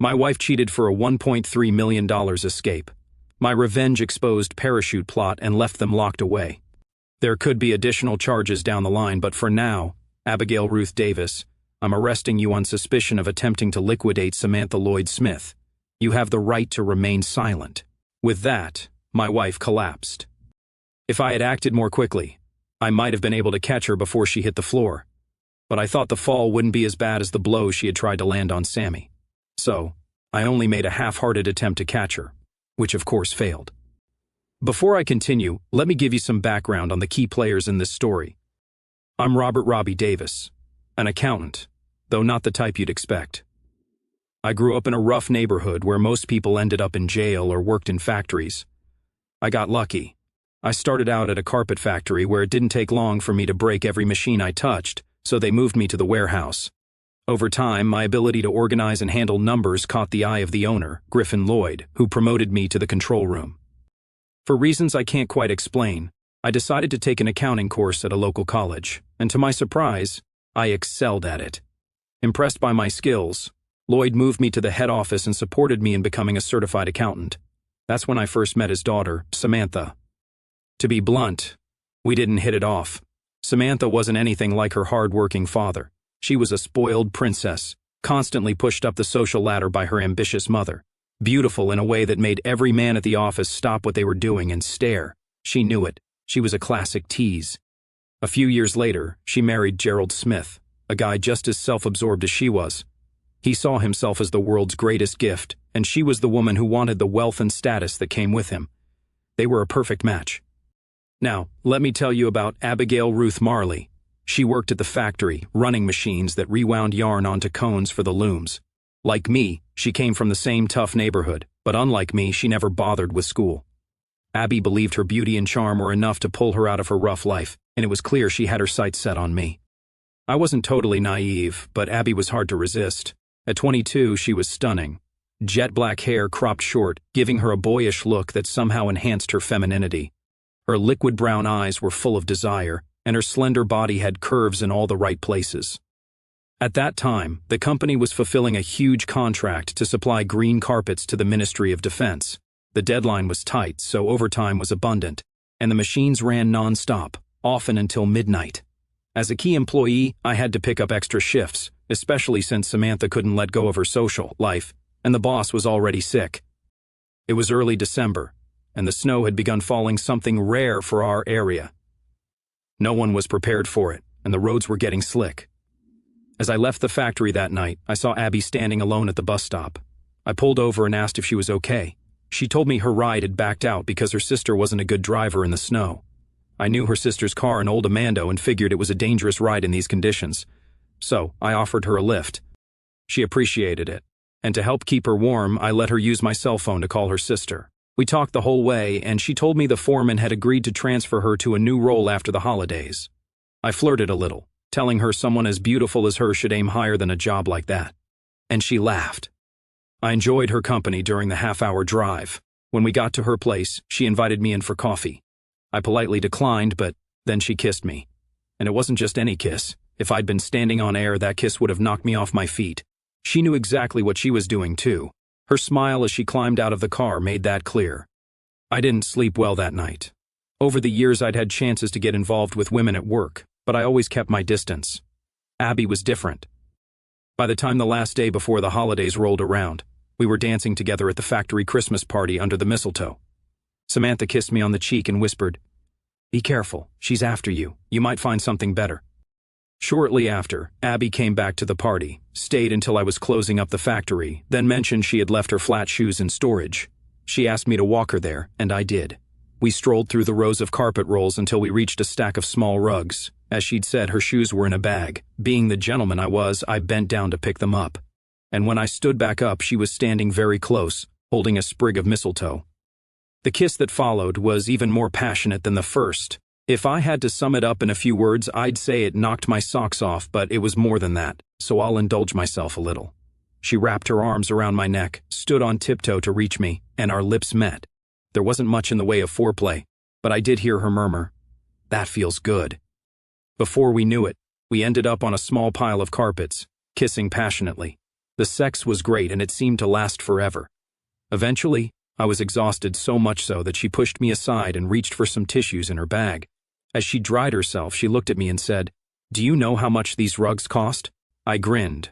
My wife cheated for a $1.3 million escape. My revenge exposed parachute plot and left them locked away. There could be additional charges down the line, but for now, Abigail Ruth Davis, I'm arresting you on suspicion of attempting to liquidate Samantha Lloyd Smith. You have the right to remain silent. With that, my wife collapsed. If I had acted more quickly, I might have been able to catch her before she hit the floor. But I thought the fall wouldn't be as bad as the blow she had tried to land on Sammy. So, I only made a half-hearted attempt to catch her, which of course failed. Before I continue, let me give you some background on the key players in this story. I'm Robert Robbie Davis, an accountant, though not the type you'd expect. I grew up in a rough neighborhood where most people ended up in jail or worked in factories. I got lucky. I started out at a carpet factory where it didn't take long for me to break every machine I touched, so they moved me to the warehouse. Over time, my ability to organize and handle numbers caught the eye of the owner, Griffin Lloyd, who promoted me to the control room. For reasons I can't quite explain, I decided to take an accounting course at a local college, and to my surprise, I excelled at it. Impressed by my skills, Lloyd moved me to the head office and supported me in becoming a certified accountant. That's when I first met his daughter, Samantha. To be blunt, we didn't hit it off. Samantha wasn't anything like her hard-working father. She was a spoiled princess, constantly pushed up the social ladder by her ambitious mother. Beautiful in a way that made every man at the office stop what they were doing and stare. She knew it. She was a classic tease. A few years later, she married Gerald Smith, a guy just as self-absorbed as she was. He saw himself as the world's greatest gift, and she was the woman who wanted the wealth and status that came with him. They were a perfect match. Now, let me tell you about Abigail Ruth Marley. She worked at the factory, running machines that rewound yarn onto cones for the looms. Like me, she came from the same tough neighborhood, but unlike me, she never bothered with school. Abby believed her beauty and charm were enough to pull her out of her rough life, and it was clear she had her sights set on me. I wasn't totally naive, but Abby was hard to resist. At 22, she was stunning. Jet black hair cropped short, giving her a boyish look that somehow enhanced her femininity. Her liquid brown eyes were full of desire, and her slender body had curves in all the right places. At that time, the company was fulfilling a huge contract to supply green carpets to the Ministry of Defense. The deadline was tight, so overtime was abundant, and the machines ran non-stop, often until midnight. As a key employee, I had to pick up extra shifts, especially since Samantha couldn't let go of her social life, and the boss was already sick. It was early December, and the snow had begun falling, something rare for our area. No one was prepared for it, and the roads were getting slick. As I left the factory that night, I saw Abby standing alone at the bus stop. I pulled over and asked if she was okay. She told me her ride had backed out because her sister wasn't a good driver in the snow. I knew her sister's car, an old Amando, and figured it was a dangerous ride in these conditions. So I offered her a lift. She appreciated it, and to help keep her warm, I let her use my cell phone to call her sister. We talked the whole way, and she told me the foreman had agreed to transfer her to a new role after the holidays. I flirted a little, telling her someone as beautiful as her should aim higher than a job like that. And she laughed. I enjoyed her company during the half-hour drive. When we got to her place, she invited me in for coffee. I politely declined, but then she kissed me. And it wasn't just any kiss. If I'd been standing on air, that kiss would have knocked me off my feet. She knew exactly what she was doing, too. Her smile as she climbed out of the car made that clear. I didn't sleep well that night. Over the years, I'd had chances to get involved with women at work, but I always kept my distance. Abby was different. By the time the last day before the holidays rolled around, we were dancing together at the factory Christmas party under the mistletoe. Samantha kissed me on the cheek and whispered, "Be careful, she's after you. You might find something better." Shortly after, Abby came back to the party, stayed until I was closing up the factory, then mentioned she had left her flat shoes in storage. She asked me to walk her there, and I did. We strolled through the rows of carpet rolls until we reached a stack of small rugs. As she'd said, her shoes were in a bag. Being the gentleman I was, I bent down to pick them up. And when I stood back up, she was standing very close, holding a sprig of mistletoe. The kiss that followed was even more passionate than the first. If I had to sum it up in a few words, I'd say it knocked my socks off, but it was more than that, so I'll indulge myself a little. She wrapped her arms around my neck, stood on tiptoe to reach me, and our lips met. There wasn't much in the way of foreplay, but I did hear her murmur, "That feels good." Before we knew it, we ended up on a small pile of carpets, kissing passionately. The sex was great and it seemed to last forever. Eventually, I was exhausted, so much so that she pushed me aside and reached for some tissues in her bag. As she dried herself, she looked at me and said, "Do you know how much these rugs cost?" I grinned.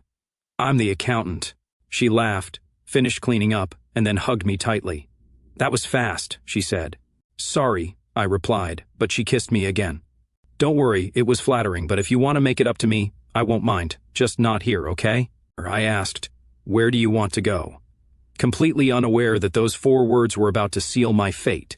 "I'm the accountant." She laughed, finished cleaning up, and then hugged me tightly. "That was fast," she said. "Sorry," I replied, but she kissed me again. "Don't worry, it was flattering, but if you want to make it up to me, I won't mind, just not here, okay?" I asked, "Where do you want to go?" Completely unaware that those 4 words were about to seal my fate.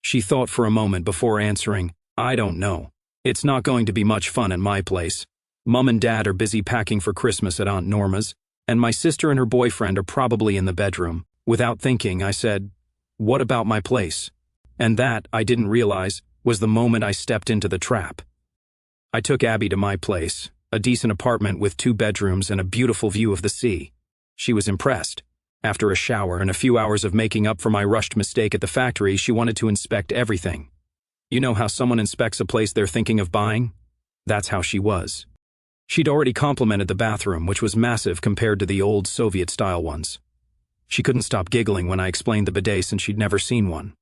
She thought for a moment before answering, "I don't know. It's not going to be much fun at my place. Mom and Dad are busy packing for Christmas at Aunt Norma's, and my sister and her boyfriend are probably in the bedroom." Without thinking, I said, "What about my place?" And that, I didn't realize, was the moment I stepped into the trap. I took Abby to my place, a decent apartment with 2 bedrooms and a beautiful view of the sea. She was impressed. After a shower and a few hours of making up for my rushed mistake at the factory, she wanted to inspect everything. You know how someone inspects a place they're thinking of buying? That's how she was. She'd already complimented the bathroom, which was massive compared to the old Soviet-style ones. She couldn't stop giggling when I explained the bidet since she'd never seen one.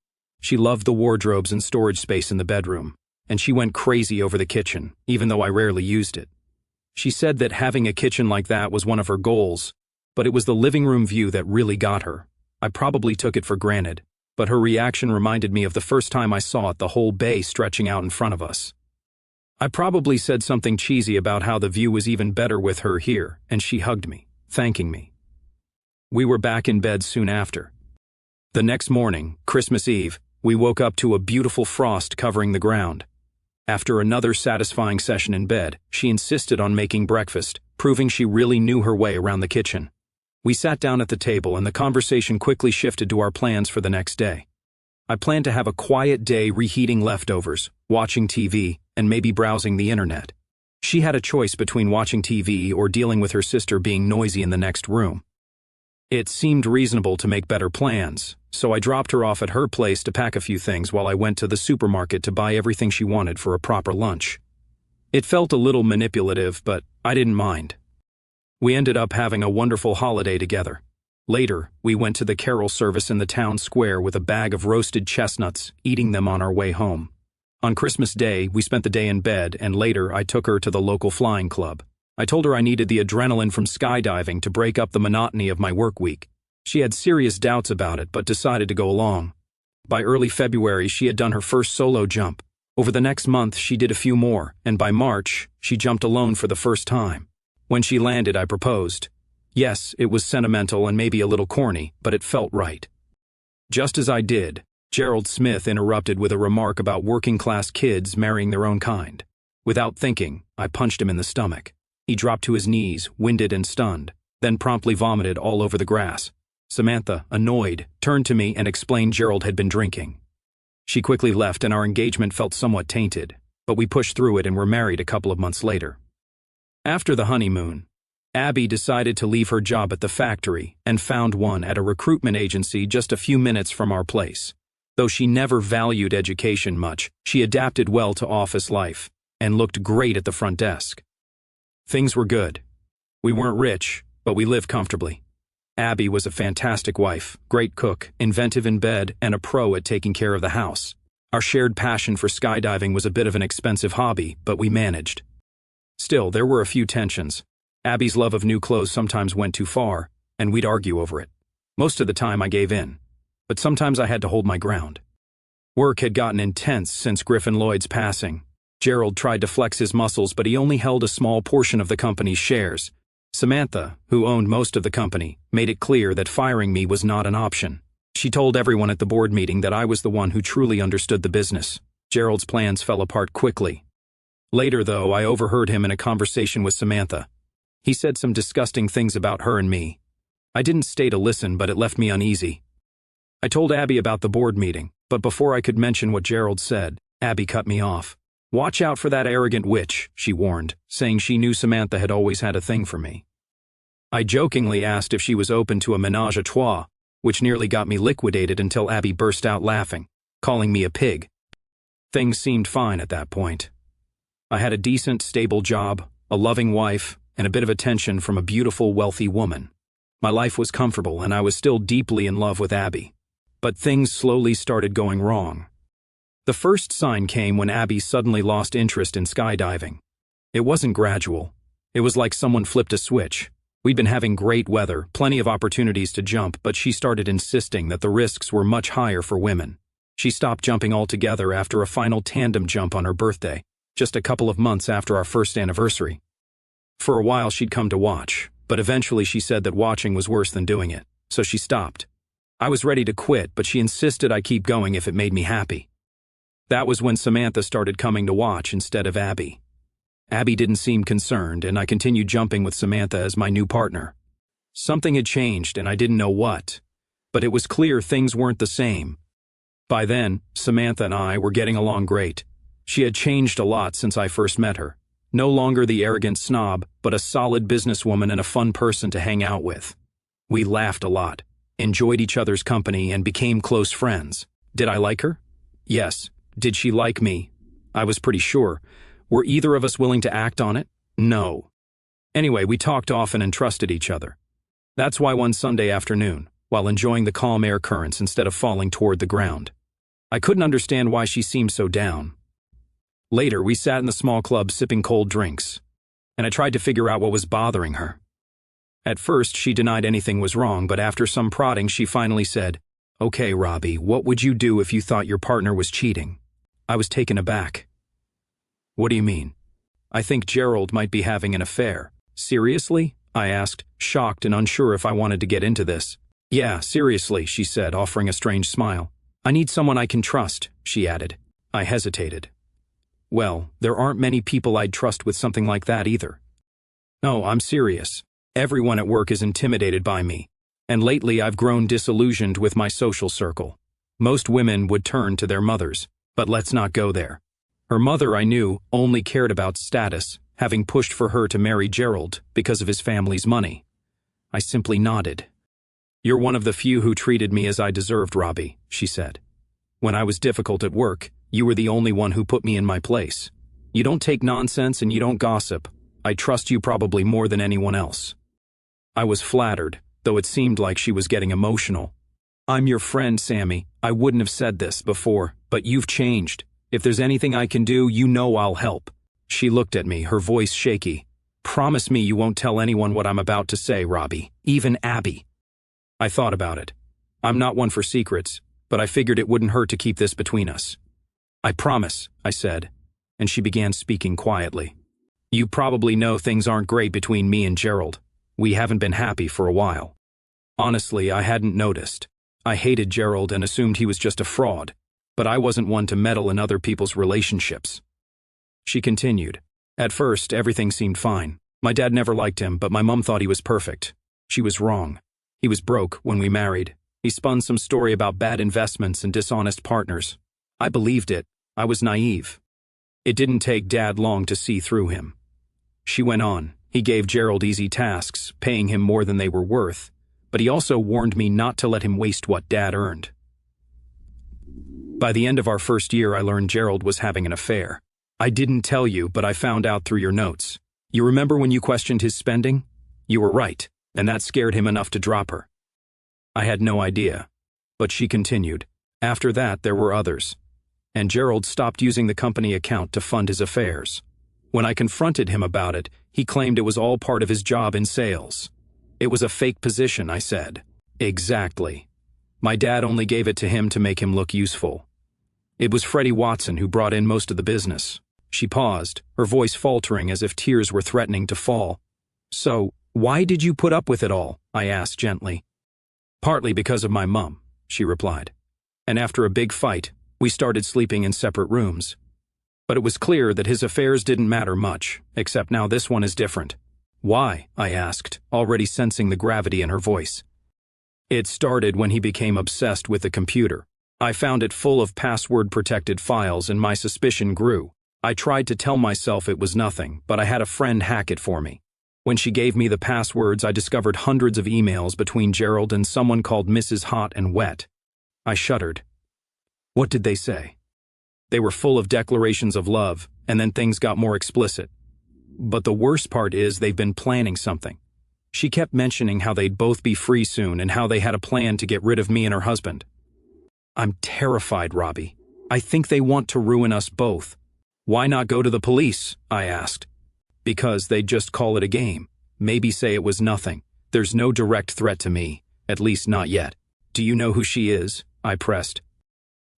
She loved the wardrobes and storage space in the bedroom, and she went crazy over the kitchen, even though I rarely used it. She said that having a kitchen like that was one of her goals, but it was the living room view that really got her. I probably took it for granted, but her reaction reminded me of the first time I saw it, the whole bay stretching out in front of us. I probably said something cheesy about how the view was even better with her here, and she hugged me, thanking me. We were back in bed soon after. The next morning, Christmas Eve, we woke up to a beautiful frost covering the ground. After another satisfying session in bed, she insisted on making breakfast, proving she really knew her way around the kitchen. We sat down at the table and the conversation quickly shifted to our plans for the next day. I planned to have a quiet day reheating leftovers, watching TV, and maybe browsing the internet. She had a choice between watching TV or dealing with her sister being noisy in the next room. It seemed reasonable to make better plans, so I dropped her off at her place to pack a few things while I went to the supermarket to buy everything she wanted for a proper lunch. It felt a little manipulative, but I didn't mind. We ended up having a wonderful holiday together. Later, we went to the carol service in the town square with a bag of roasted chestnuts, eating them on our way home. On Christmas Day, we spent the day in bed, and later I took her to the local flying club. I told her I needed the adrenaline from skydiving to break up the monotony of my work week. She had serious doubts about it, but decided to go along. By early February, she had done her first solo jump. Over the next month, she did a few more, and by March, she jumped alone for the first time. When she landed, I proposed. Yes, it was sentimental and maybe a little corny, but it felt right. Just as I did, Gerald Smith interrupted with a remark about working-class kids marrying their own kind. Without thinking, I punched him in the stomach. He dropped to his knees, winded and stunned, then promptly vomited all over the grass. Samantha, annoyed, turned to me and explained Gerald had been drinking. She quickly left and our engagement felt somewhat tainted, but we pushed through it and were married a couple of months later. After the honeymoon, Abby decided to leave her job at the factory and found one at a recruitment agency just a few minutes from our place. Though she never valued education much, she adapted well to office life and looked great at the front desk. Things were good. We weren't rich, but we lived comfortably. Abby was a fantastic wife, great cook, inventive in bed, and a pro at taking care of the house. Our shared passion for skydiving was a bit of an expensive hobby, but we managed. Still, there were a few tensions. Abby's love of new clothes sometimes went too far, and we'd argue over it. Most of the time I gave in, but sometimes I had to hold my ground. Work had gotten intense since Griffin Lloyd's passing. Gerald tried to flex his muscles, but he only held a small portion of the company's shares. Samantha, who owned most of the company, made it clear that firing me was not an option. She told everyone at the board meeting that I was the one who truly understood the business. Gerald's plans fell apart quickly. Later, though, I overheard him in a conversation with Samantha. He said some disgusting things about her and me. I didn't stay to listen, but it left me uneasy. I told Abby about the board meeting, but before I could mention what Gerald said, Abby cut me off. "Watch out for that arrogant witch," she warned, saying she knew Samantha had always had a thing for me. I jokingly asked if she was open to a ménage à trois, which nearly got me liquidated until Abby burst out laughing, calling me a pig. Things seemed fine at that point. I had a decent, stable job, a loving wife, and a bit of attention from a beautiful, wealthy woman. My life was comfortable, and I was still deeply in love with Abby. But things slowly started going wrong. The first sign came when Abby suddenly lost interest in skydiving. It wasn't gradual. It was like someone flipped a switch. We'd been having great weather, plenty of opportunities to jump, but she started insisting that the risks were much higher for women. She stopped jumping altogether after a final tandem jump on her birthday, just a couple of months after our first anniversary. For a while she'd come to watch, but eventually she said that watching was worse than doing it, so she stopped. I was ready to quit, but she insisted I keep going if it made me happy. That was when Samantha started coming to watch instead of Abby. Abby didn't seem concerned, and I continued jumping with Samantha as my new partner. Something had changed, and I didn't know what, but it was clear things weren't the same. By then, Samantha and I were getting along great. She had changed a lot since I first met her. No longer the arrogant snob, but a solid businesswoman and a fun person to hang out with. We laughed a lot, enjoyed each other's company, and became close friends. Did I like her? Yes. Did she like me? I was pretty sure. Were either of us willing to act on it? No. Anyway, we talked often and trusted each other. That's why one Sunday afternoon, while enjoying the calm air currents instead of falling toward the ground, I couldn't understand why she seemed so down. Later, we sat in the small club sipping cold drinks, and I tried to figure out what was bothering her. At first, she denied anything was wrong, but after some prodding, she finally said, "Okay, Robbie, what would you do if you thought your partner was cheating?" I was taken aback. "What do you mean?" "I think Gerald might be having an affair." "Seriously?" I asked, shocked and unsure if I wanted to get into this. "Yeah, seriously," she said, offering a strange smile. "I need someone I can trust," she added. I hesitated. Well, there aren't many people I'd trust with something like that either. No, I'm serious. Everyone at work is intimidated by me, and lately I've grown disillusioned with my social circle. Most women would turn to their mothers, but let's not go there. Her mother, I knew, only cared about status, having pushed for her to marry Gerald because of his family's money. I simply nodded. "You're one of the few who treated me as I deserved, Robbie," she said. "When I was difficult at work, you were the only one who put me in my place. You don't take nonsense and you don't gossip. I trust you probably more than anyone else." I was flattered, though it seemed like she was getting emotional. "I'm your friend, Sammy. I wouldn't have said this before, but you've changed. If there's anything I can do, you know I'll help." She looked at me, her voice shaky. "Promise me you won't tell anyone what I'm about to say, Robbie, even Abby." I thought about it. I'm not one for secrets, but I figured it wouldn't hurt to keep this between us. "I promise," I said, and she began speaking quietly. "You probably know things aren't great between me and Gerald. We haven't been happy for a while." Honestly, I hadn't noticed. I hated Gerald and assumed he was just a fraud, but I wasn't one to meddle in other people's relationships. She continued. "At first, everything seemed fine. My dad never liked him, but my mom thought he was perfect. She was wrong. He was broke when we married. He spun some story about bad investments and dishonest partners. I believed it. I was naive. It didn't take Dad long to see through him." She went on. "He gave Gerald easy tasks, paying him more than they were worth, but he also warned me not to let him waste what Dad earned. By the end of our first year, I learned Gerald was having an affair. I didn't tell you, but I found out through your notes. You remember when you questioned his spending? You were right, and that scared him enough to drop her." I had no idea, but she continued. "After that, there were others, and Gerald stopped using the company account to fund his affairs. When I confronted him about it, he claimed it was all part of his job in sales. It was a fake position," I said. "Exactly. My dad only gave it to him to make him look useful. It was Freddie Watson who brought in most of the business." She paused, her voice faltering as if tears were threatening to fall. "So, why did you put up with it all?" I asked gently. "Partly because of my mom," she replied. "And after a big fight, we started sleeping in separate rooms. But it was clear that his affairs didn't matter much, except now this one is different." "Why?" I asked, already sensing the gravity in her voice. "It started when he became obsessed with the computer. I found it full of password-protected files and my suspicion grew. I tried to tell myself it was nothing, but I had a friend hack it for me. When she gave me the passwords, I discovered hundreds of emails between Gerald and someone called Mrs. Hot and Wet." I shuddered. "What did they say?" "They were full of declarations of love, and then things got more explicit. But the worst part is they've been planning something. She kept mentioning how they'd both be free soon and how they had a plan to get rid of me and her husband. I'm terrified, Robbie. I think they want to ruin us both. Why not go to the police? I asked. Because they'd just call it a game. Maybe say it was nothing. There's no direct threat to me, at least not yet. Do you know who she is? I pressed.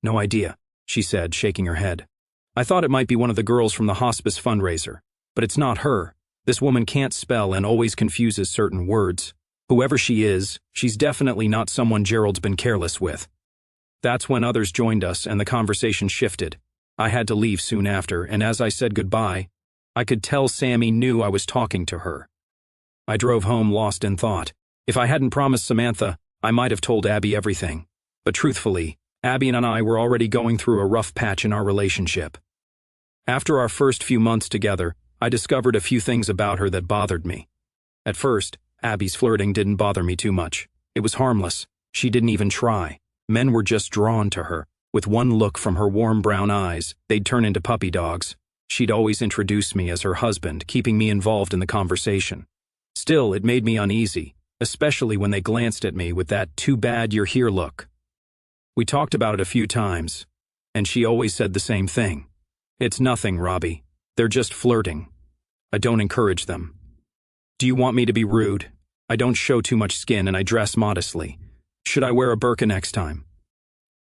No idea, she said, shaking her head. I thought it might be one of the girls from the hospice fundraiser, but it's not her. This woman can't spell and always confuses certain words. Whoever she is, she's definitely not someone Gerald's been careless with. That's when others joined us and the conversation shifted. I had to leave soon after, and as I said goodbye, I could tell Sammy knew I was talking to her. I drove home lost in thought. If I hadn't promised Samantha, I might have told Abby everything. But truthfully, Abby and I were already going through a rough patch in our relationship. After our first few months together, I discovered a few things about her that bothered me. At first, Abby's flirting didn't bother me too much. It was harmless. She didn't even try. Men were just drawn to her. With one look from her warm brown eyes, they'd turn into puppy dogs. She'd always introduce me as her husband, keeping me involved in the conversation. Still, it made me uneasy, especially when they glanced at me with that "too bad you're here" look. We talked about it a few times, and she always said the same thing. It's nothing, Robbie. They're just flirting. I don't encourage them. Do you want me to be rude? I don't show too much skin and I dress modestly. Should I wear a burqa next time?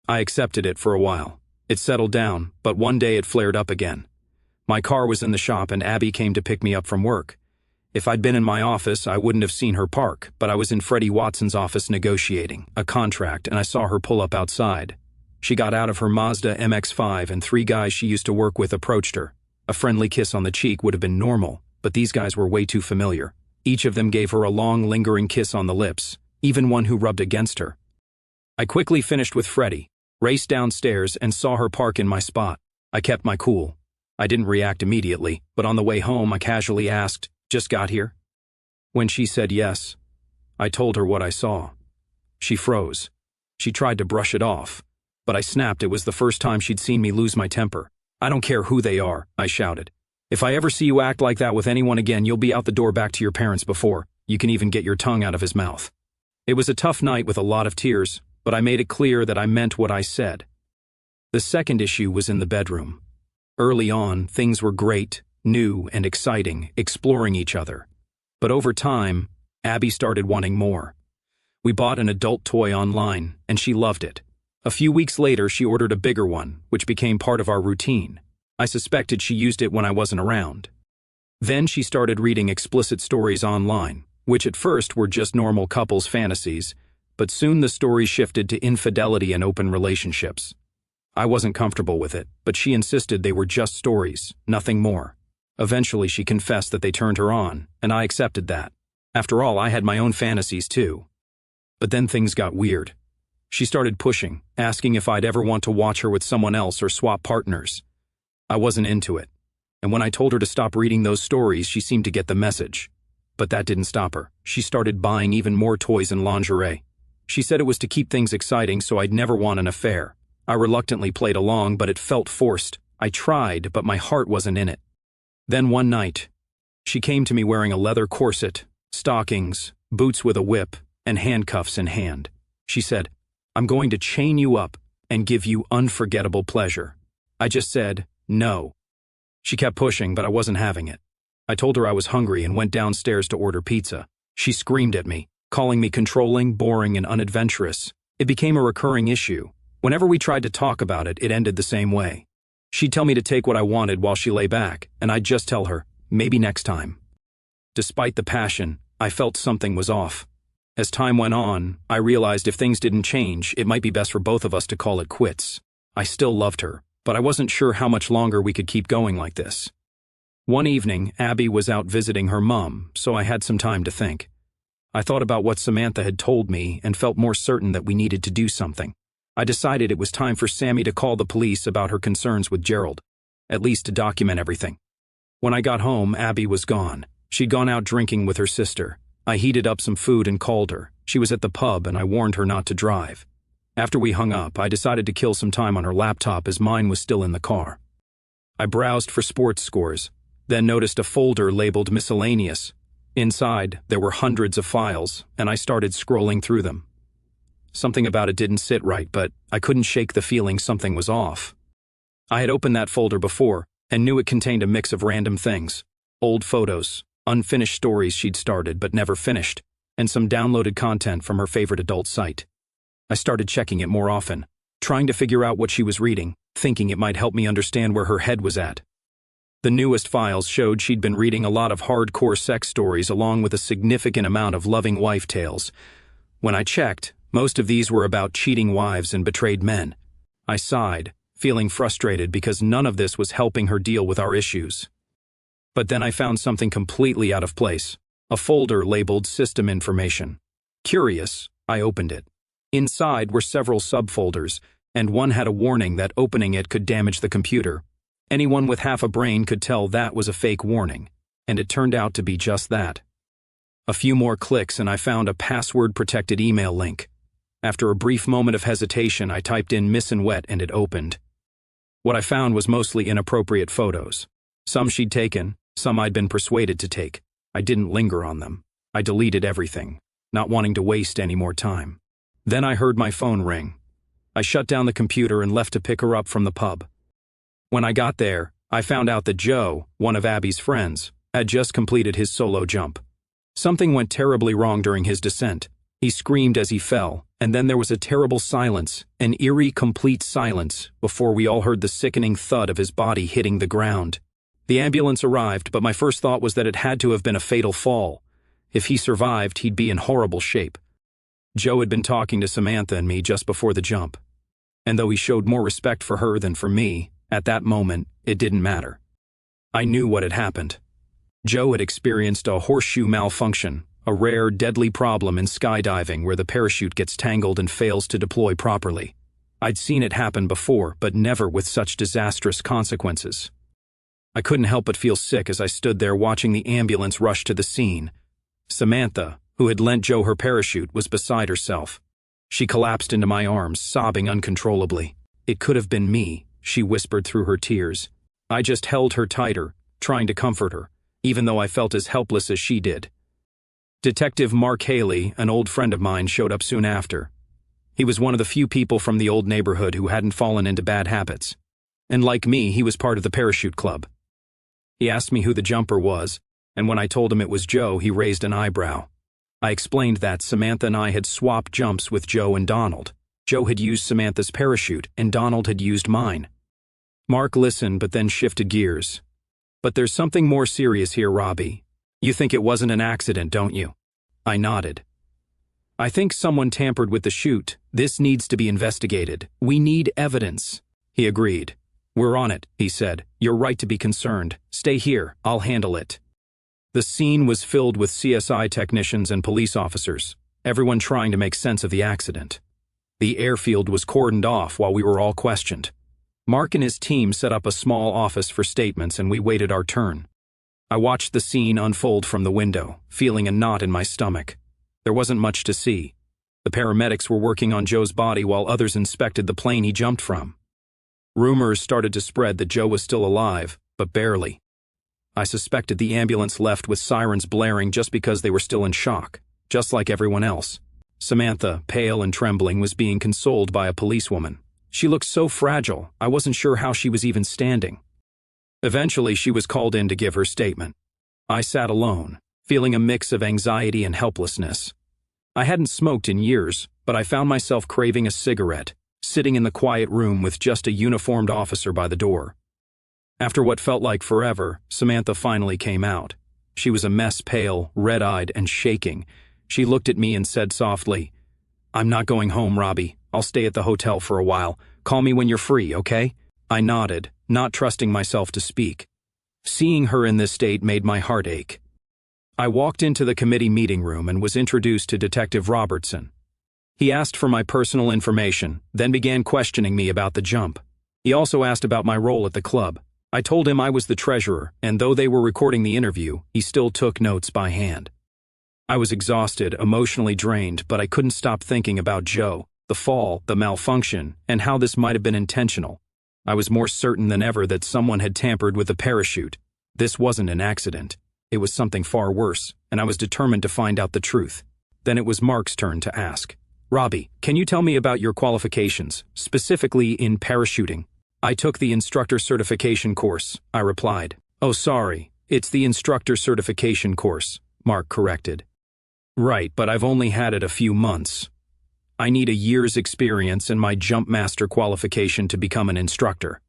I accepted it for a while. It settled down, but one day it flared up again. My car was in the shop and Abby came to pick me up from work. If I'd been in my office, I wouldn't have seen her park, but I was in Freddie Watson's office negotiating a contract and I saw her pull up outside. She got out of her Mazda MX-5 and 3 guys she used to work with approached her. A friendly kiss on the cheek would have been normal, but these guys were way too familiar. Each of them gave her a long, lingering kiss on the lips, even one who rubbed against her. I quickly finished with Freddie, raced downstairs, and saw her park in my spot. I kept my cool. I didn't react immediately, but on the way home I casually asked, "Just got here?" When she said yes, I told her what I saw. She froze. She tried to brush it off, but I snapped it was the first time she'd seen me lose my temper. "I don't care who they are," I shouted. "If I ever see you act like that with anyone again, you'll be out the door back to your parents before you can even get your tongue out of his mouth." It was a tough night with a lot of tears, but I made it clear that I meant what I said. The second issue was in the bedroom. Early on, things were great, new and exciting, exploring each other. But over time, Abby started wanting more. We bought an adult toy online, and she loved it. A few weeks later, she ordered a bigger one, which became part of our routine. I suspected she used it when I wasn't around. Then she started reading explicit stories online, which at first were just normal couples' fantasies, but soon the story shifted to infidelity and open relationships. I wasn't comfortable with it, but she insisted they were just stories, nothing more. Eventually she confessed that they turned her on, and I accepted that. After all, I had my own fantasies too. But then things got weird. She started pushing, asking if I'd ever want to watch her with someone else or swap partners. I wasn't into it, and when I told her to stop reading those stories, she seemed to get the message. But that didn't stop her. She started buying even more toys and lingerie. She said it was to keep things exciting so I'd never want an affair. I reluctantly played along, but it felt forced. I tried, but my heart wasn't in it. Then one night, she came to me wearing a leather corset, stockings, boots with a whip, and handcuffs in hand. She said, "I'm going to chain you up and give you unforgettable pleasure." I just said, "No." She kept pushing, but I wasn't having it. I told her I was hungry and went downstairs to order pizza. She screamed at me, calling me controlling, boring, and unadventurous. It became a recurring issue. Whenever we tried to talk about it, it ended the same way. She'd tell me to take what I wanted while she lay back, and I'd just tell her, "Maybe next time." Despite the passion, I felt something was off. As time went on, I realized if things didn't change, it might be best for both of us to call it quits. I still loved her, but I wasn't sure how much longer we could keep going like this. One evening, Abby was out visiting her mom, so I had some time to think. I thought about what Samantha had told me and felt more certain that we needed to do something. I decided it was time for Sammy to call the police about her concerns with Gerald, at least to document everything. When I got home, Abby was gone. She'd gone out drinking with her sister. I heated up some food and called her. She was at the pub and I warned her not to drive. After we hung up, I decided to kill some time on her laptop as mine was still in the car. I browsed for sports scores. then noticed a folder labeled miscellaneous. Inside, there were hundreds of files, and I started scrolling through them. Something about it didn't sit right, but I couldn't shake the feeling something was off. I had opened that folder before and knew it contained a mix of random things: old photos, unfinished stories she'd started but never finished, and some downloaded content from her favorite adult site. I started checking it more often, trying to figure out what she was reading, thinking it might help me understand where her head was at. The newest files showed she'd been reading a lot of hardcore sex stories along with a significant amount of loving wife tales. When I checked, most of these were about cheating wives and betrayed men. I sighed, feeling frustrated because none of this was helping her deal with our issues. But then I found something completely out of place, a folder labeled System Information. Curious, I opened it. Inside were several subfolders, and one had a warning that opening it could damage the computer. Anyone with half a brain could tell that was a fake warning, and it turned out to be just that. A few more clicks and I found a password-protected email link. After a brief moment of hesitation, I typed in Miss and Wet and it opened. What I found was mostly inappropriate photos. Some she'd taken, some I'd been persuaded to take. I didn't linger on them. I deleted everything, not wanting to waste any more time. Then I heard my phone ring. I shut down the computer and left to pick her up from the pub. When I got there, I found out that Joe, one of Abby's friends, had just completed his solo jump. Something went terribly wrong during his descent. He screamed as he fell, and then there was a terrible silence, an eerie, complete silence, before we all heard the sickening thud of his body hitting the ground. The ambulance arrived, but my first thought was that it had to have been a fatal fall. If he survived, he'd be in horrible shape. Joe had been talking to Samantha and me just before the jump. And though he showed more respect for her than for me, at that moment, it didn't matter. I knew what had happened. Joe had experienced a horseshoe malfunction, a rare, deadly problem in skydiving where the parachute gets tangled and fails to deploy properly. I'd seen it happen before, but never with such disastrous consequences. I couldn't help but feel sick as I stood there watching the ambulance rush to the scene. Samantha, who had lent Joe her parachute, was beside herself. She collapsed into my arms, sobbing uncontrollably. "It could have been me," she whispered through her tears. I just held her tighter, trying to comfort her, even though I felt as helpless as she did. Detective Mark Haley, an old friend of mine, showed up soon after. He was one of the few people from the old neighborhood who hadn't fallen into bad habits. And like me, he was part of the parachute club. He asked me who the jumper was, and when I told him it was Joe, he raised an eyebrow. I explained that Samantha and I had swapped jumps with Joe and Donald. Joe had used Samantha's parachute, and Donald had used mine. Mark listened, but then shifted gears. "But there's something more serious here, Robbie. You think it wasn't an accident, don't you?" I nodded. "I think someone tampered with the chute. This needs to be investigated. We need evidence." He agreed. "We're on it," he said. "You're right to be concerned. Stay here. I'll handle it." The scene was filled with CSI technicians and police officers, everyone trying to make sense of the accident. The airfield was cordoned off while we were all questioned. Mark and his team set up a small office for statements and we waited our turn. I watched the scene unfold from the window, feeling a knot in my stomach. There wasn't much to see. The paramedics were working on Joe's body while others inspected the plane he jumped from. Rumors started to spread that Joe was still alive, but barely. I suspected the ambulance left with sirens blaring just because they were still in shock, just like everyone else. Samantha, pale and trembling, was being consoled by a policewoman. She looked so fragile, I wasn't sure how she was even standing. Eventually, she was called in to give her statement. I sat alone, feeling a mix of anxiety and helplessness. I hadn't smoked in years, but I found myself craving a cigarette, sitting in the quiet room with just a uniformed officer by the door. After what felt like forever, Samantha finally came out. She was a mess pale, red-eyed, and shaking. She looked at me and said softly, "I'm not going home, Robbie. I'll stay at the hotel for a while. Call me when you're free, okay?" I nodded, not trusting myself to speak. Seeing her in this state made my heart ache. I walked into the committee meeting room and was introduced to Detective Robertson. He asked for my personal information, then began questioning me about the jump. He also asked about my role at the club. I told him I was the treasurer, and though they were recording the interview, he still took notes by hand. I was exhausted, emotionally drained, but I couldn't stop thinking about Joe, the fall, the malfunction, and how this might have been intentional. I was more certain than ever that someone had tampered with the parachute. This wasn't an accident. It was something far worse, and I was determined to find out the truth. Then it was Mark's turn to ask. Robbie, can you tell me about your qualifications, specifically in parachuting? I took the instructor certification course, I replied. Oh, sorry, it's the instructor certification course, Mark corrected. Right, but I've only had it a few months. I need a year's experience and my jump master qualification to become an instructor.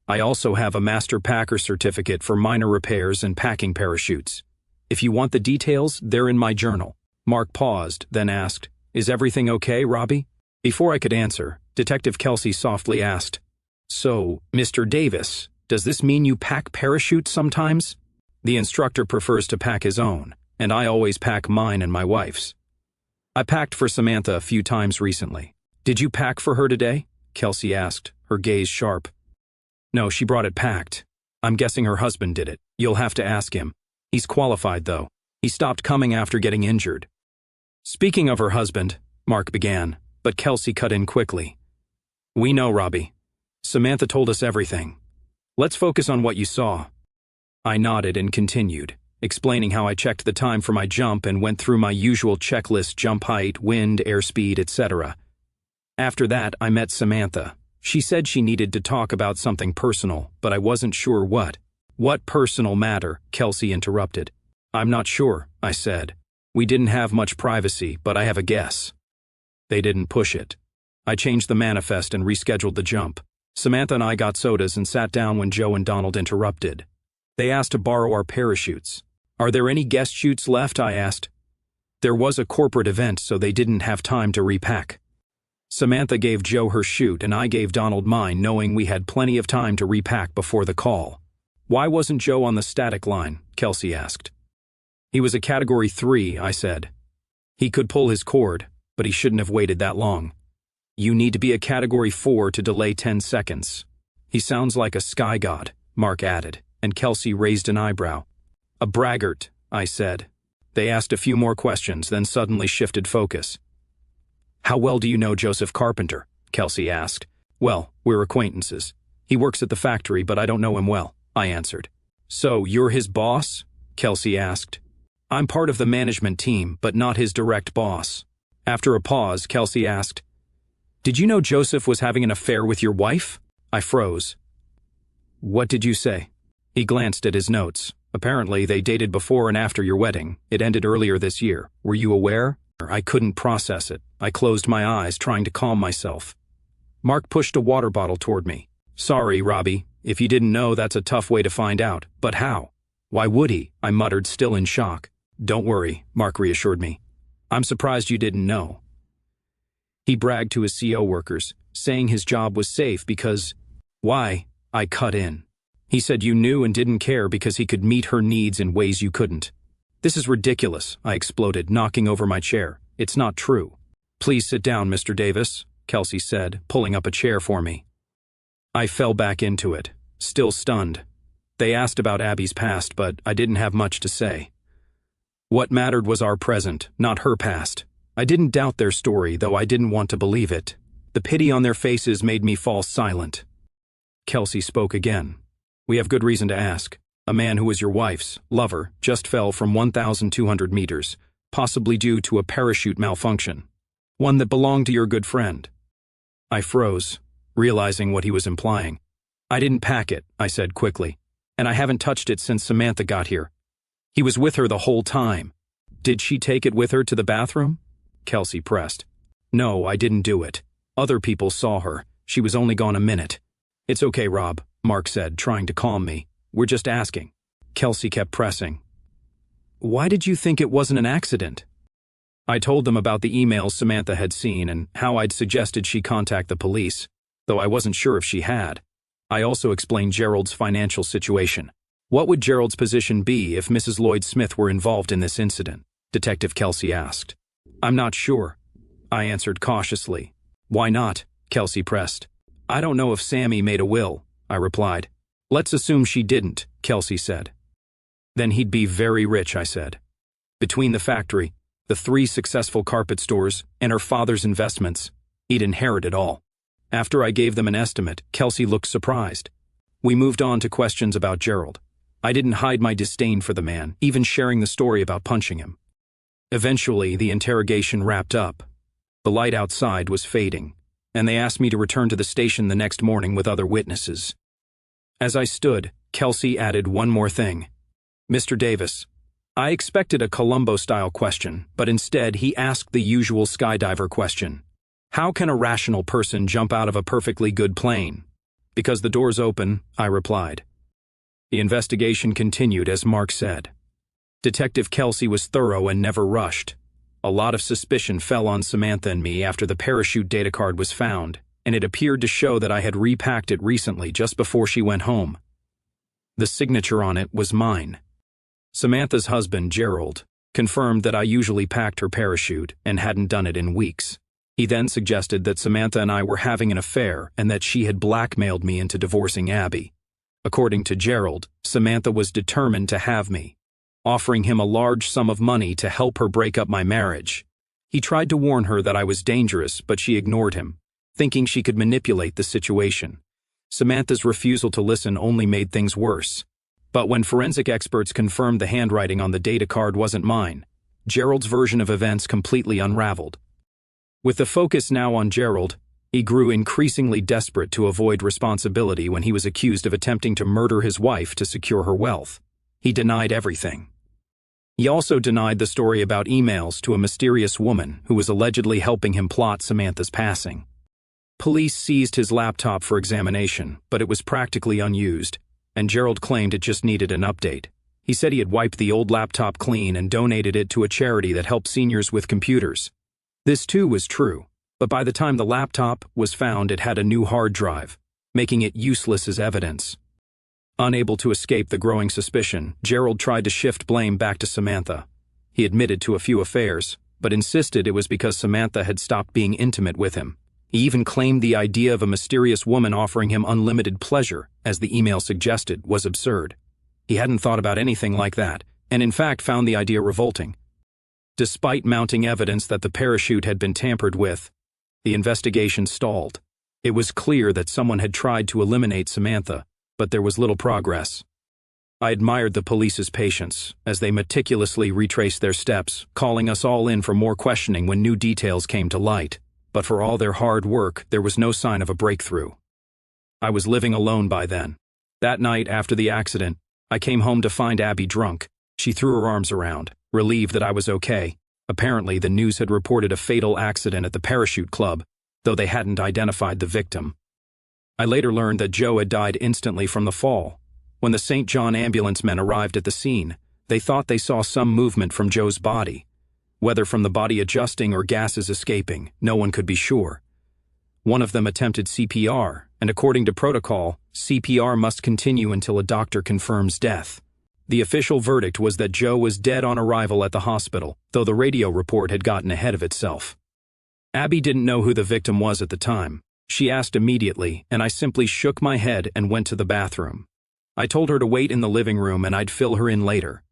I also have a master packer certificate for minor repairs and packing parachutes. If you want the details, they're in my journal. Mark paused, then asked, Is everything okay, Robbie? Before I could answer, Detective Kelsey softly asked, So, Mr. Davis, does this mean you pack parachutes sometimes? The instructor prefers to pack his own, and I always pack mine and my wife's. I packed for Samantha a few times recently. Did you pack for her today? Kelsey asked, her gaze sharp. No, she brought it packed. I'm guessing her husband did it. You'll have to ask him. He's qualified, though. He stopped coming after getting injured. Speaking of her husband, Mark began, but Kelsey cut in quickly. We know, Robbie. Samantha told us everything. Let's focus on what you saw. I nodded and continued, explaining how I checked the time for my jump and went through my usual checklist: jump height, wind, airspeed, etc. After that, I met Samantha. She said she needed to talk about something personal, but I wasn't sure what. What personal matter? Kelsey interrupted. I'm not sure, I said. We didn't have much privacy, but I have a guess. They didn't push it. I changed the manifest and rescheduled the jump. Samantha and I got sodas and sat down when Joe and Donald interrupted. They asked to borrow our parachutes. Are there any guest chutes left? I asked. There was a corporate event, so they didn't have time to repack. Samantha gave Joe her chute and I gave Donald mine, knowing we had plenty of time to repack before the call. Why wasn't Joe on the static line? Kelsey asked. He was a Category 3, I said. He could pull his cord, but he shouldn't have waited that long. You need to be a Category 4 to delay 10 seconds. He sounds like a sky god, Mark added, and Kelsey raised an eyebrow. A braggart, I said. They asked a few more questions, then suddenly shifted focus. How well do you know Joseph Carpenter? Kelsey asked. Well, we're acquaintances. He works at the factory, but I don't know him well, I answered. So, you're his boss? Kelsey asked. I'm part of the management team, but not his direct boss. After a pause, Kelsey asked, Did you know Joseph was having an affair with your wife? I froze. What did you say? He glanced at his notes. Apparently, they dated before and after your wedding. It ended earlier this year. Were you aware? I couldn't process it. I closed my eyes, trying to calm myself. Mark pushed a water bottle toward me. Sorry, Robbie. If you didn't know, that's a tough way to find out. But how? Why would he? I muttered, still in shock. Don't worry, Mark reassured me. I'm surprised you didn't know. He bragged to his CO workers, saying his job was safe because... Why? I cut in. He said you knew and didn't care because he could meet her needs in ways you couldn't. This is ridiculous, I exploded, knocking over my chair. It's not true. Please sit down, Mr. Davis, Kelsey said, pulling up a chair for me. I fell back into it, still stunned. They asked about Abby's past, but I didn't have much to say. What mattered was our present, not her past. I didn't doubt their story, though I didn't want to believe it. The pity on their faces made me fall silent. Kelsey spoke again. We have good reason to ask. A man who was your wife's lover just fell from 1,200 meters, possibly due to a parachute malfunction. One that belonged to your good friend. I froze, realizing what he was implying. I didn't pack it, I said quickly, and I haven't touched it since Samantha got here. He was with her the whole time. Did she take it with her to the bathroom? Kelsey pressed. No, I didn't do it. Other people saw her. She was only gone a minute. It's okay, Rob, Mark said, trying to calm me. We're just asking. Kelsey kept pressing. Why did you think it wasn't an accident? I told them about the emails Samantha had seen and how I'd suggested she contact the police, though I wasn't sure if she had. I also explained Gerald's financial situation. What would Gerald's position be if Mrs. Lloyd Smith were involved in this incident? Detective Kelsey asked. I'm not sure, I answered cautiously. Why not? Kelsey pressed. I don't know if Sammy made a will, I replied. Let's assume she didn't, Kelsey said. Then he'd be very rich, I said. Between the factory, the 3 successful carpet stores, and her father's investments, he'd inherit it all. After I gave them an estimate, Kelsey looked surprised. We moved on to questions about Gerald. I didn't hide my disdain for the man, even sharing the story about punching him. Eventually, the interrogation wrapped up. The light outside was fading, and they asked me to return to the station the next morning with other witnesses. As I stood, Kelsey added one more thing. "Mr. Davis, I expected a Columbo-style question, but instead he asked the usual skydiver question. How can a rational person jump out of a perfectly good plane? Because the door's open," I replied. The investigation continued as Mark said. Detective Kelsey was thorough and never rushed. A lot of suspicion fell on Samantha and me after the parachute data card was found, and it appeared to show that I had repacked it recently just before she went home. The signature on it was mine. Samantha's husband, Gerald, confirmed that I usually packed her parachute and hadn't done it in weeks. He then suggested that Samantha and I were having an affair and that she had blackmailed me into divorcing Abby. According to Gerald, Samantha was determined to have me, offering him a large sum of money to help her break up my marriage. He tried to warn her that I was dangerous, but she ignored him, thinking she could manipulate the situation. Samantha's refusal to listen only made things worse. But when forensic experts confirmed the handwriting on the data card wasn't mine, Gerald's version of events completely unraveled. With the focus now on Gerald, he grew increasingly desperate to avoid responsibility when he was accused of attempting to murder his wife to secure her wealth. He denied everything. He also denied the story about emails to a mysterious woman who was allegedly helping him plot Samantha's passing. Police seized his laptop for examination, but it was practically unused, and Gerald claimed it just needed an update. He said he had wiped the old laptop clean and donated it to a charity that helped seniors with computers. This too was true, but by the time the laptop was found, it had a new hard drive, making it useless as evidence. Unable to escape the growing suspicion, Gerald tried to shift blame back to Samantha. He admitted to a few affairs, but insisted it was because Samantha had stopped being intimate with him. He even claimed the idea of a mysterious woman offering him unlimited pleasure, as the email suggested, was absurd. He hadn't thought about anything like that, and in fact found the idea revolting. Despite mounting evidence that the parachute had been tampered with, the investigation stalled. It was clear that someone had tried to eliminate Samantha, but there was little progress. I admired the police's patience, as they meticulously retraced their steps, calling us all in for more questioning when new details came to light. But for all their hard work, there was no sign of a breakthrough. I was living alone by then. That night after the accident, I came home to find Abby drunk. She threw her arms around, relieved that I was okay. Apparently, the news had reported a fatal accident at the parachute club, though they hadn't identified the victim. I later learned that Joe had died instantly from the fall. When the St. John ambulance men arrived at the scene, they thought they saw some movement from Joe's body. Whether from the body adjusting or gases escaping, no one could be sure. One of them attempted CPR, and according to protocol, CPR must continue until a doctor confirms death. The official verdict was that Joe was dead on arrival at the hospital, though the radio report had gotten ahead of itself. Abby didn't know who the victim was at the time. She asked immediately, and I simply shook my head and went to the bathroom. I told her to wait in the living room and I'd fill her in later.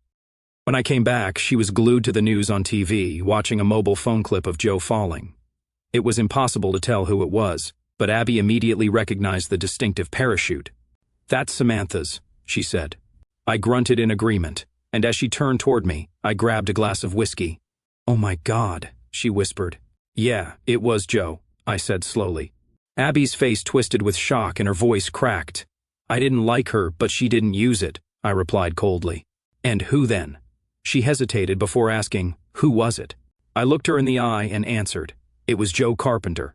When I came back, she was glued to the news on TV, watching a mobile phone clip of Joe falling. It was impossible to tell who it was, but Abby immediately recognized the distinctive parachute. "That's Samantha's," she said. I grunted in agreement, and as she turned toward me, I grabbed a glass of whiskey. "Oh my God," she whispered. "Yeah, it was Joe," I said slowly. Abby's face twisted with shock and her voice cracked. "I didn't like her, but she didn't use it," I replied coldly. "And who then?" She hesitated before asking, "Who was it?" I looked her in the eye and answered, "It was Joe Carpenter."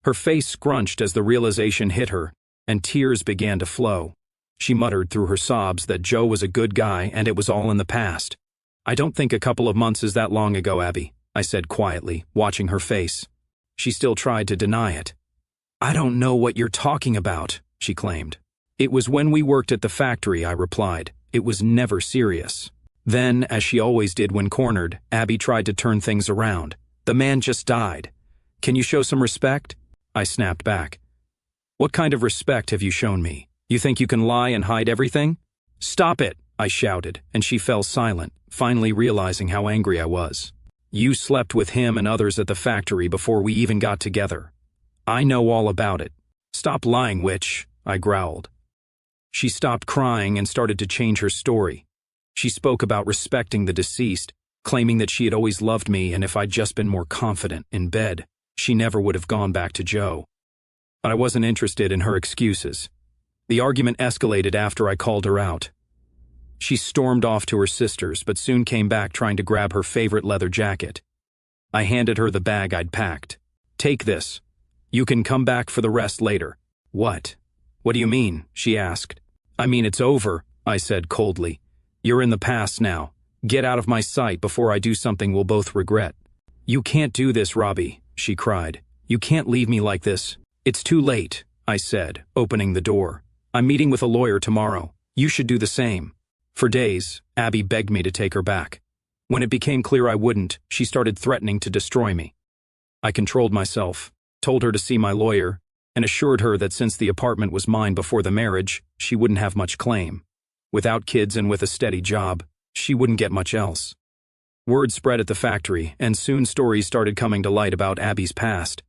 Her face scrunched as the realization hit her, and tears began to flow. She muttered through her sobs that Joe was a good guy and it was all in the past. "I don't think a couple of months is that long ago, Abby," I said quietly, watching her face. She still tried to deny it. "I don't know what you're talking about," she claimed. "It was when we worked at the factory," I replied. "It was never serious." Then, as she always did when cornered, Abby tried to turn things around. "The man just died. Can you show some respect?" I snapped back. "What kind of respect have you shown me? You think you can lie and hide everything?" "Stop it," I shouted, and she fell silent, finally realizing how angry I was. "You slept with him and others at the factory before we even got together. I know all about it. Stop lying, witch," I growled. She stopped crying and started to change her story. She spoke about respecting the deceased, claiming that she had always loved me and if I'd just been more confident in bed, she never would have gone back to Joe. But I wasn't interested in her excuses. The argument escalated after I called her out. She stormed off to her sister's, but soon came back trying to grab her favorite leather jacket. I handed her the bag I'd packed. "Take this. You can come back for the rest later." "What? What do you mean?" she asked. "I mean it's over," I said coldly. "You're in the past now. Get out of my sight before I do something we'll both regret." "You can't do this, Robbie," she cried. "You can't leave me like this." "It's too late," I said, opening the door. "I'm meeting with a lawyer tomorrow. You should do the same." For days, Abby begged me to take her back. When it became clear I wouldn't, she started threatening to destroy me. I controlled myself, told her to see my lawyer, and assured her that since the apartment was mine before the marriage, she wouldn't have much claim. Without kids and with a steady job, she wouldn't get much else. Word spread at the factory, and soon stories started coming to light about Abby's past.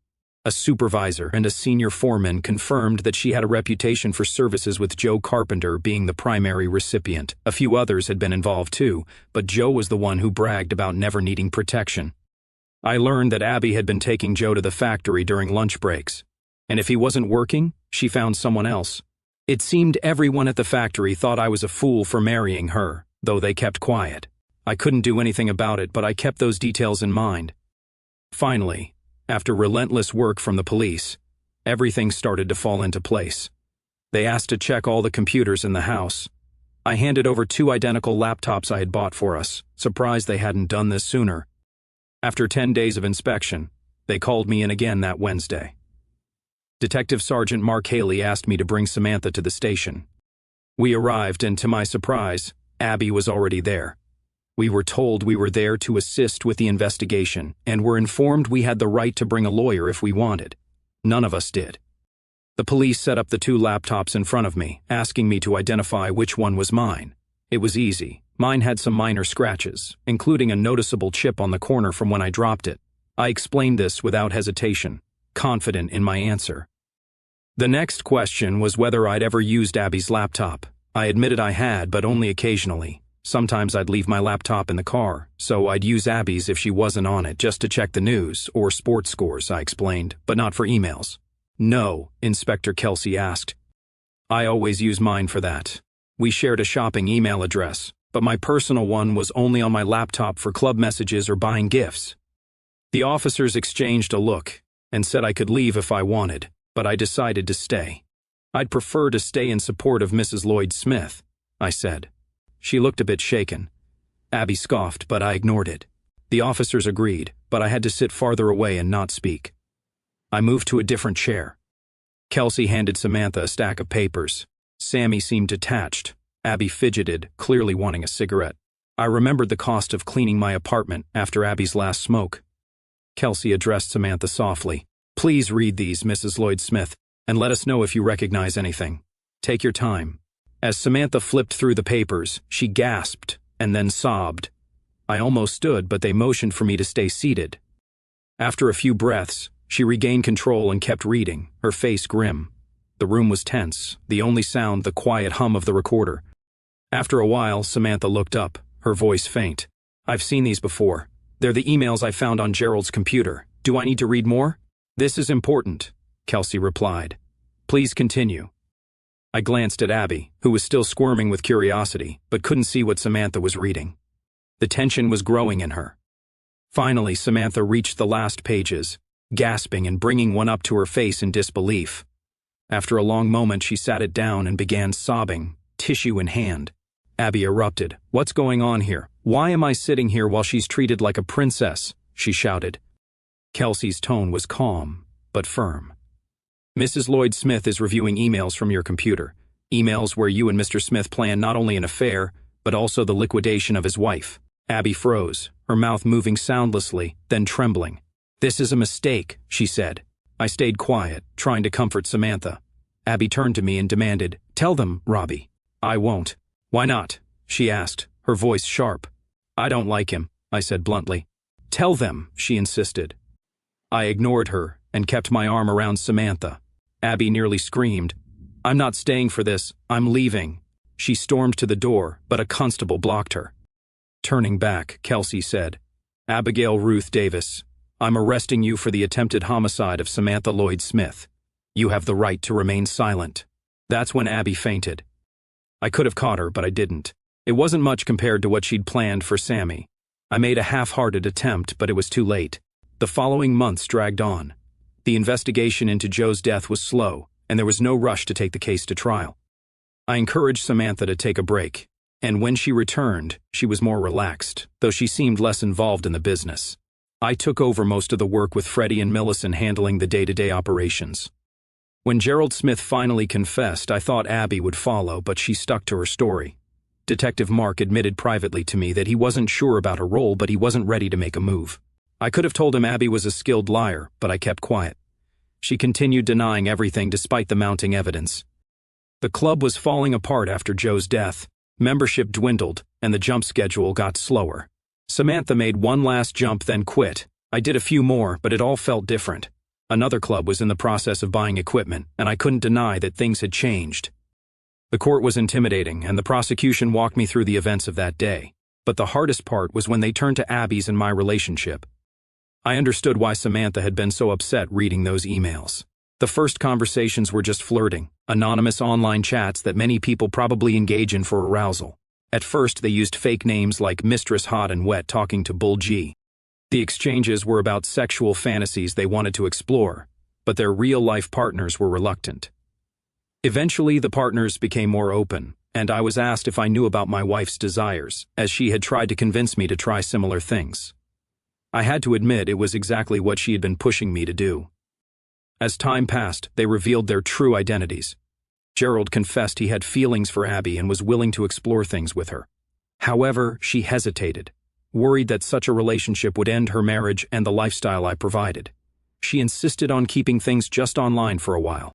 A supervisor and a senior foreman confirmed that she had a reputation for services with Joe Carpenter being the primary recipient. A few others had been involved too, but Joe was the one who bragged about never needing protection. I learned that Abby had been taking Joe to the factory during lunch breaks, and if he wasn't working, she found someone else. It seemed everyone at the factory thought I was a fool for marrying her, though they kept quiet. I couldn't do anything about it, but I kept those details in mind. Finally, after relentless work from the police, everything started to fall into place. They asked to check all the computers in the house. I handed over 2 identical laptops I had bought for us, surprised they hadn't done this sooner. After 10 days of inspection, they called me in again that Wednesday. Detective Sergeant Mark Haley asked me to bring Samantha to the station. We arrived, and to my surprise, Abby was already there. We were told we were there to assist with the investigation, and were informed we had the right to bring a lawyer if we wanted. None of us did. The police set up the 2 laptops in front of me, asking me to identify which one was mine. It was easy. Mine had some minor scratches, including a noticeable chip on the corner from when I dropped it. I explained this without hesitation, confident in my answer. The next question was whether I'd ever used Abby's laptop. I admitted I had, but only occasionally. Sometimes I'd leave my laptop in the car, so I'd use Abby's if she wasn't on it just to check the news or sports scores, I explained, but not for emails. "No," Inspector Kelsey asked. "I always use mine for that. We shared a shopping email address, but my personal one was only on my laptop for club messages or buying gifts." The officers exchanged a look and said I could leave if I wanted, but I decided to stay. "I'd prefer to stay in support of Mrs. Lloyd Smith," I said. She looked a bit shaken. Abby scoffed, but I ignored it. The officers agreed, but I had to sit farther away and not speak. I moved to a different chair. Kelsey handed Samantha a stack of papers. Sammy seemed detached. Abby fidgeted, clearly wanting a cigarette. I remembered the cost of cleaning my apartment after Abby's last smoke. Kelsey addressed Samantha softly. "Please read these, Mrs. Lloyd Smith, and let us know if you recognize anything. Take your time." As Samantha flipped through the papers, she gasped and then sobbed. I almost stood, but they motioned for me to stay seated. After a few breaths, she regained control and kept reading, her face grim. The room was tense, the only sound the quiet hum of the recorder. After a while, Samantha looked up, her voice faint. "I've seen these before. They're the emails I found on Gerald's computer. Do I need to read more?" "This is important," Kelsey replied. "Please continue." I glanced at Abby, who was still squirming with curiosity, but couldn't see what Samantha was reading. The tension was growing in her. Finally, Samantha reached the last pages, gasping and bringing one up to her face in disbelief. After a long moment, she sat it down and began sobbing, tissue in hand. Abby erupted. "What's going on here? Why am I sitting here while she's treated like a princess?" she shouted. Kelsey's tone was calm, but firm. "Mrs. Lloyd Smith is reviewing emails from your computer. Emails where you and Mr. Smith plan not only an affair, but also the liquidation of his wife." Abby froze, her mouth moving soundlessly, then trembling. "This is a mistake," she said. I stayed quiet, trying to comfort Samantha. Abby turned to me and demanded, "Tell them, Robbie." "I won't." "Why not?" she asked, her voice sharp. "I don't like him," I said bluntly. "Tell them," she insisted. I ignored her and kept my arm around Samantha. Abby nearly screamed. "I'm not staying for this, I'm leaving." She stormed to the door, but a constable blocked her. Turning back, Kelsey said, "Abigail Ruth Davis, I'm arresting you for the attempted homicide of Samantha Lloyd Smith. You have the right to remain silent." That's when Abby fainted. I could have caught her, but I didn't. It wasn't much compared to what she'd planned for Sammy. I made a half-hearted attempt, but it was too late. The following months dragged on. The investigation into Joe's death was slow, and there was no rush to take the case to trial. I encouraged Samantha to take a break, and when she returned, she was more relaxed, though she seemed less involved in the business. I took over most of the work with Freddie and Millicent handling the day-to-day operations. When Gerald Smith finally confessed, I thought Abby would follow, but she stuck to her story. Detective Mark admitted privately to me that he wasn't sure about her role, but he wasn't ready to make a move. I could have told him Abby was a skilled liar, but I kept quiet. She continued denying everything despite the mounting evidence. The club was falling apart after Joe's death. Membership dwindled, and the jump schedule got slower. Samantha made one last jump, then quit. I did a few more, but it all felt different. Another club was in the process of buying equipment, and I couldn't deny that things had changed. The court was intimidating, and the prosecution walked me through the events of that day. But the hardest part was when they turned to Abby's and my relationship. I understood why Samantha had been so upset reading those emails. The first conversations were just flirting, anonymous online chats that many people probably engage in for arousal. At first, they used fake names like Mistress Hot and Wet talking to Bull G. The exchanges were about sexual fantasies they wanted to explore, but their real-life partners were reluctant. Eventually, the partners became more open, and I was asked if I knew about my wife's desires, as she had tried to convince me to try similar things. I had to admit it was exactly what she had been pushing me to do. As time passed, they revealed their true identities. Gerald confessed he had feelings for Abby and was willing to explore things with her. However, she hesitated, worried that such a relationship would end her marriage and the lifestyle I provided. She insisted on keeping things just online for a while.